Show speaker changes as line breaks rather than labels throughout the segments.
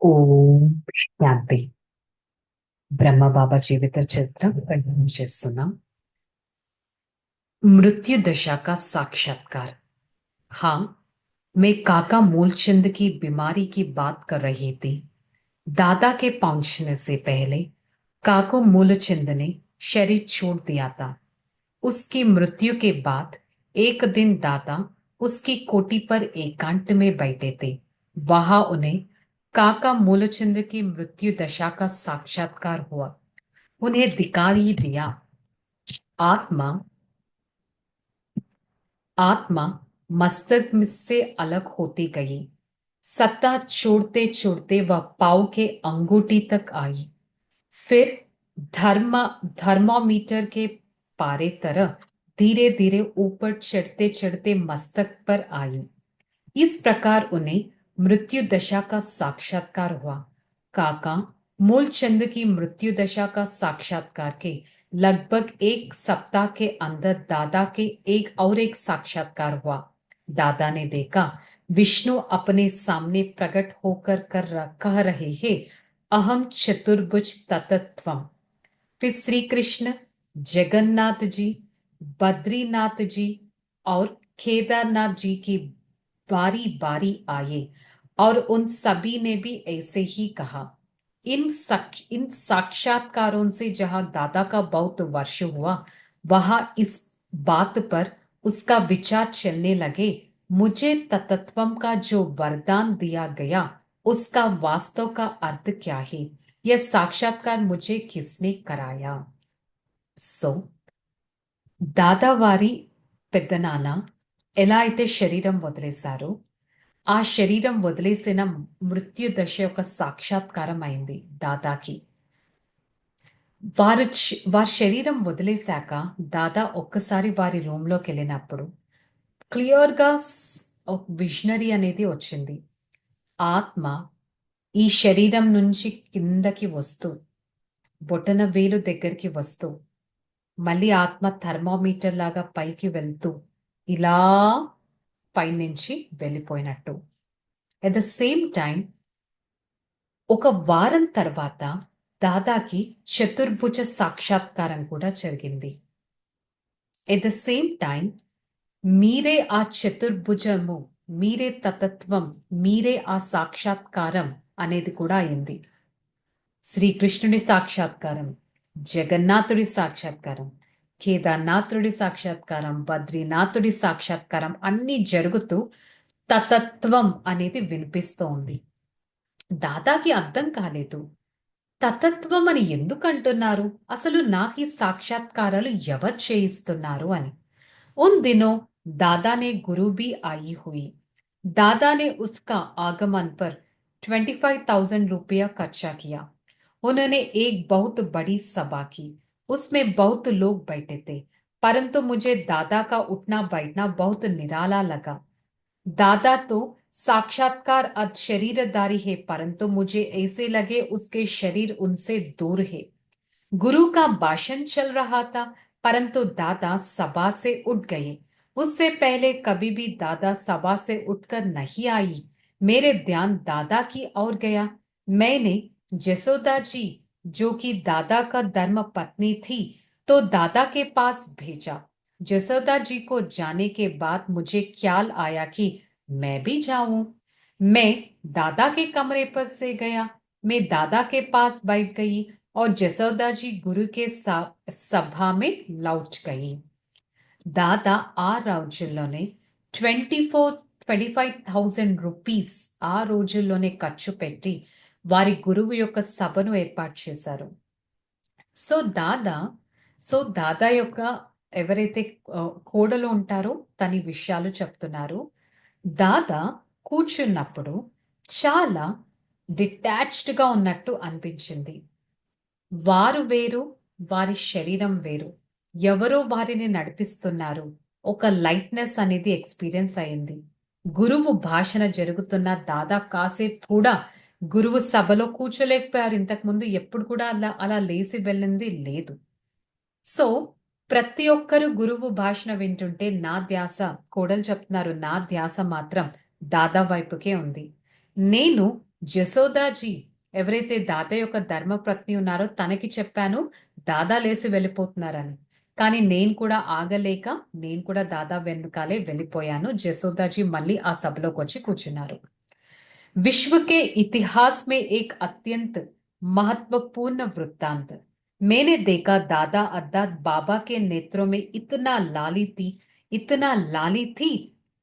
ఓం శాంతి. బ్రహ్మబాబా జీవిత చరిత్ర కంటిన్యూ చేస్తున్నాం. मृत्यु दशा का साक्षात्कार। हाँ, मैं काका मूलचंद की बीमारी की बात कर रही थी। दादा के पहुंचने से पहले काको मूलचंद ने शरीर छोड़ दिया था। उसकी मृत्यु के बाद एक दिन दादा उसकी कोठी पर एकांत में बैठे थे। वहां उन्हें काका मूलचंद की मृत्यु दशा का साक्षात्कार हुआ। उन्हें दिखाई दिया आत्मा आत्मा मस्तक से अलग होती गई। सत्ता छोड़ते छोड़ते वह पाँव के अंगूठी तक आई। फिर धर्म थर्मोमीटर के पारे तरह धीरे धीरे ऊपर चढ़ते चढ़ते मस्तक पर आई। इस प्रकार उन्हें मृत्यु दशा का साक्षात्कार हुआ। काका मूलचंद की मृत्यु दशा का साक्षात्कार के लगभग एक सप्ताह के अंदर दादा के एक साक्षात्कार हुआ। दादा ने देखा विष्णु अपने सामने प्रकट होकर कह रहे हैं, अहम चतुर्भुज तत्त्वम। फिर श्री कृष्ण, जगन्नाथ जी, बद्रीनाथ जी और केदारनाथ जी की बारी बारी आए और उन सभी ने भी ऐसे ही कहा। इन साक्षात्कारों से जहां दादा का बहुत वर्ष हुआ, वहां इस बात पर उसका विचार चलने लगे, मुझे तत्त्वम का जो वरदान दिया गया उसका वास्तव का अर्थ क्या है, यह साक्षात्कार मुझे किसने कराया। సో దాదావారి పెద్దనాన్న ఎలా అయితే శరీరం వదిలేశారో, ఆ శరీరం వదిలేసిన మృత్యు దశ యొక్క సాక్షాత్కారం అయింది దాదాకి. వారి శరీరం వదిలేశాక దాదా ఒక్కసారి వారి రూమ్ లోకి వెళ్ళినప్పుడు క్లియర్ గా విజనరీ అనేది వచ్చింది. ఆత్మ ఈ శరీరం నుంచి కిందకి వస్తూ బొటన వేలు దగ్గరికి వస్తూ మళ్ళీ ఆత్మ థర్మోమీటర్ లాగా పైకి వెళ్తూ ఇలా పైనుంచి వెళ్ళిపోయినట్టు. ఎట్ ద సేమ్ టైం ఒక వారం తర్వాత దాదాకి చతుర్భుజ సాక్షాత్కారం కూడా జరిగింది. ఎట్ ద సేమ్ టైం మీరే ఆ చతుర్భుజము, మీరే తతత్వం, మీరే ఆ సాక్షాత్కారం అనేది కూడా అయింది. శ్రీకృష్ణుడి సాక్షాత్కారం, జగన్నాథుడి సాక్షాత్కారం, కేదార్నాథుడి సాక్షాత్కారం, బద్రీనాథుడి సాక్షాత్కారం అన్నీ జరుగుతూ తతత్వం అనేది వినిపిస్తూ ఉంది. దాదాకి అర్థం కాలేదు, తతత్వం అని ఎందుకు అంటున్నారు, అసలు నాకు ఈ సాక్షాత్కారాలు ఎవరు చేయిస్తున్నారు అని. उन दिनों दादा ने गुरु भी आई हुई। दादा ने उसका आगमन पर 25,000 रुपया खर्चा किया। उन्होंने एक बहुत बड़ी सभा की, उसमें बहुत लोग बैठे थे, परंतु मुझे दादा का उठना बैठना बहुत निराला लगा। दादा तो साक्षात्कार अद शरीरधारी है, परंतु मुझे ऐसे लगे उसके शरीर उनसे दूर है। गुरु का भाषण चल रहा था, परंतु दादा सभा से उठ गए। उससे पहले कभी भी दादा सभा से उठकर नहीं आई। मेरे ध्यान दादा की ओर गया। मैंने जसोदा जी, जो कि दादा का धर्म पत्नी थी, तो दादा के पास भेजा। जसोदा जी को जाने के बाद मुझे ख्याल आया कि मैं भी जाऊं। मैं दादा के कमरे पर से गया। मैं दादा के पास बैठ गई और जसोदा जी गुरु के सभा में लौट गई। దాదా ఆ రోజుల్లోనే 25,000 రూపీస్ ఆ రోజుల్లోనే ఖర్చు పెట్టి వారి గురువు యొక్క సభను ఏర్పాటు చేశారు. సో దాదా దాదా యొక్క ఎవరైతే కోడలు ఉంటారో తని విషయాలు చెప్తున్నారు. దాదా కూర్చున్నప్పుడు చాలా డిటాచ్డ్ గా ఉన్నట్టు అనిపించింది. వారు వేరు, వారి శరీరం వేరు, ఎవరో వారిని నడిపిస్తున్నారు. ఒక లైట్నెస్ అనేది ఎక్స్పీరియన్స్ అయింది. గురువు భాషణ జరుగుతున్న దాదా కాసేపు కూడా గురువు సభలో కూర్చోలేకపోయారు. ఇంతకు ముందు ఎప్పుడు కూడా అలా లేసి వెళ్ళింది లేదు. సో ప్రతి ఒక్కరు గురువు భాషణ వింటుంటే నా ధ్యాస, కోడలు చెప్తున్నారు, నా ధ్యాస మాత్రం దాదా వైపుకే ఉంది. నేను జసోదాజీ ఎవరైతే దాదా యొక్క ధర్మపత్ని ఉన్నారో తనకి చెప్పాను దాదా లేసి వెళ్ళిపోతున్నారని. కానీ నేను కూడా ఆగలేక నేను కూడా దాదా వెనుకాలే వెళ్ళిపోయాను. జసోదాజీ మళ్ళీ ఆ సభలోకి వచ్చి కూర్చున్నారు. विश्व के इतिहास में एक अत्यंत महत्वपूर्ण वृत्तांत। मैंने देखा दादा अद्दात बाबा के नेत्रों में इतना लाली थी,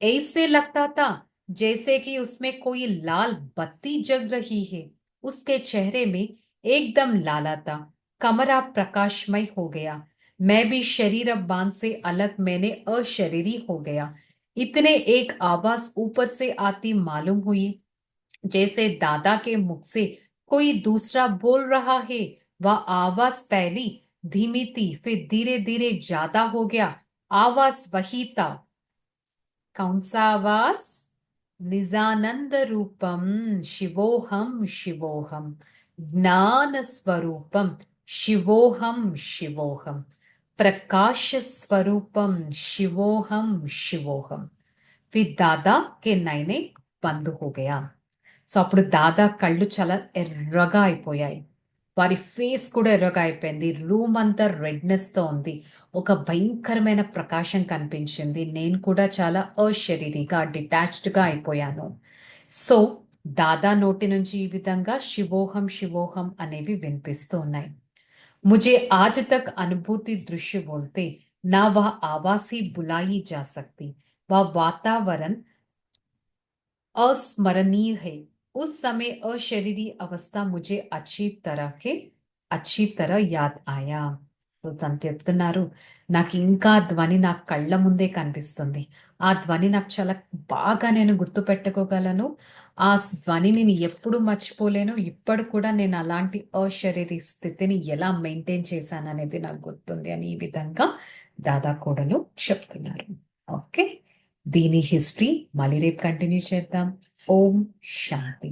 ऐसे लगता था जैसे कि उसमें कोई लाल बत्ती जग रही है। उसके चेहरे में एकदम लाला था, कमरा प्रकाशमय हो गया। मैं भी शरीर बांध से अलग मैंने अशरीरी हो गया। इतने एक आवाज ऊपर से आती मालूम हुई, जैसे दादा के मुख से कोई दूसरा बोल रहा है। वह आवाज पहली धीमी थी, फिर धीरे धीरे ज्यादा हो गया। आवाज वही था। कौन सा आवाज? निजानंद रूपम शिवोहम शिवोहम, ज्ञान स्वरूपम शिवोहम शिवोहम, प्रकाश स्वरूपम शिवोहम शिवोहम। फिर दादा के नैने बंद हो गया। సో అప్పుడు దాదా కళ్ళు చాలా ఎర్రగా అయిపోయాయి. వారి ఫేస్ కూడా ఎర్రగా అయిపోయింది. రూమ్ అంతా రెడ్నెస్ తో ఉంది. ఒక భయంకరమైన ప్రకాశం కనిపించింది. నేను కూడా చాలా అశరీరిగా డిటాచ్డ్ గా అయిపోయాను. సో దాదా నోటి నుంచి ఈ విధంగా శివోహం శివోహం అనేవి వినిపిస్తూ ఉన్నాయి. मुझे आज तक अनुभूति दृश्य बोलते ना वह आवाज ही बुलाई जा सकती, वह वातावरण अस्मरणीय है। उस समय अशरीरी अवस्था मुझे अच्छी तरह याद आया. సో తను చెప్తున్నారు, నాకు ఇంకా ఆ ధ్వని నా కళ్ళ ముందే కనిపిస్తుంది. ఆ ధ్వని నాకు చాలా బాగా నేను గుర్తు పెట్టుకోగలను. ఆ ధ్వనిని నేను ఎప్పుడు మర్చిపోలేను. ఇప్పుడు కూడా నేను అలాంటి అశరీరి స్థితిని ఎలా మెయింటైన్ చేశాను అనేది నాకు గుర్తుంది అని ఈ విధంగా దాదా కోడలు చెప్తున్నారు. ఓకే, దీని హిస్టరీ మళ్ళీ రేపు కంటిన్యూ చేద్దాం. ఓం శాంతి.